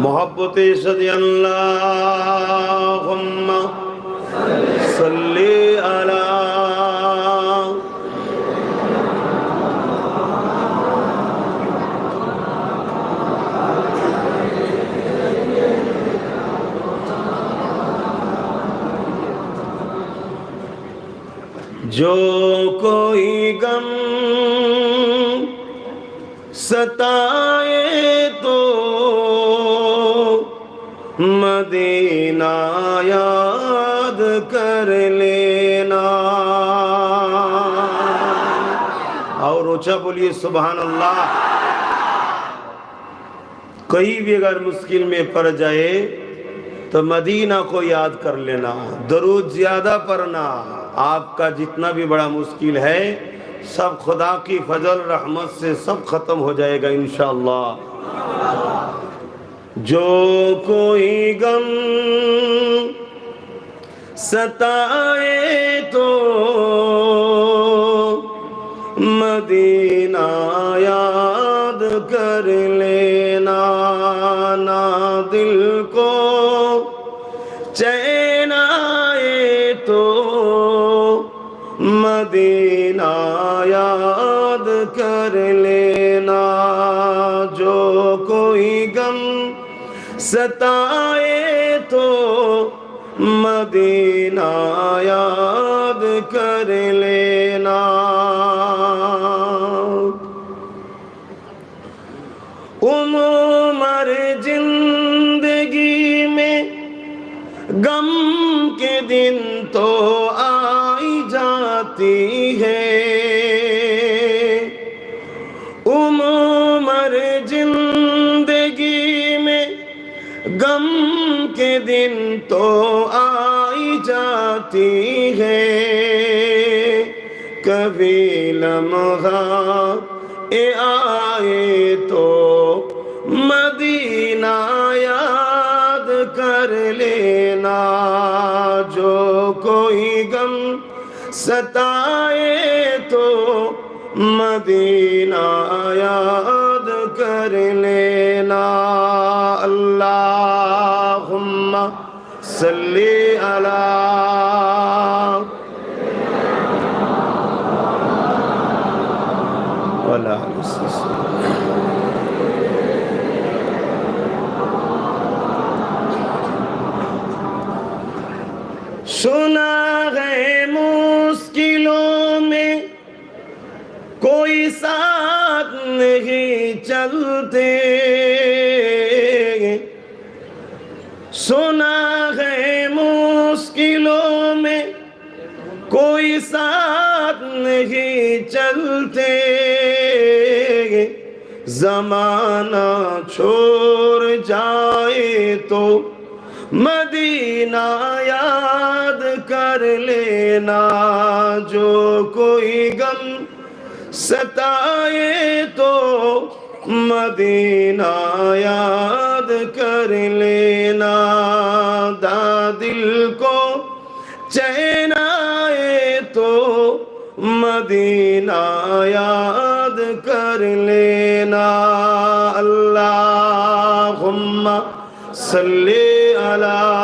محبت صدی اللہم صلی علی جو کوئی غم ستائے تو مدینہ یاد کر لینا. اور اونچا بولیے سبحان اللہ. کہیں بھی اگر مشکل میں پڑ جائے تو مدینہ کو یاد کر لینا, درود زیادہ پڑھنا. آپ کا جتنا بھی بڑا مشکل ہے سب خدا کی فضل رحمت سے سب ختم ہو جائے گا انشاءاللہ. جو کوئی غم ستائے تو مدینہ یاد کر لینا. نا دل کو چین آئے تو مدینہ یاد کر لینا. جو کوئی غم ستائے تو مدینہ یاد کر لینا. عمر زندگی میں غم کے دن تو آئی جاتی ہے. عمر زندگی میں غم کے دن تو آئی جاتی ہے. کبھی لمحہ آئے تو مدینہ یاد کر لینا. جو کوئی غم ستائے تو مدینہ یاد کر لینا. اللہم صلی علی سنا ہے مشکلوں میں کوئی ساتھ نہیں چلتے. سنا ہے مشکلوں میں کوئی ساتھ نہیں چلتے. زمانہ چھوڑ جائے تو مدینہ یاد کر لینا. جو کوئی غم ستائے تو مدینہ یاد کر لینا. دل کو چین آئے تو مدینہ یاد کر لینا. اللہم صلی علی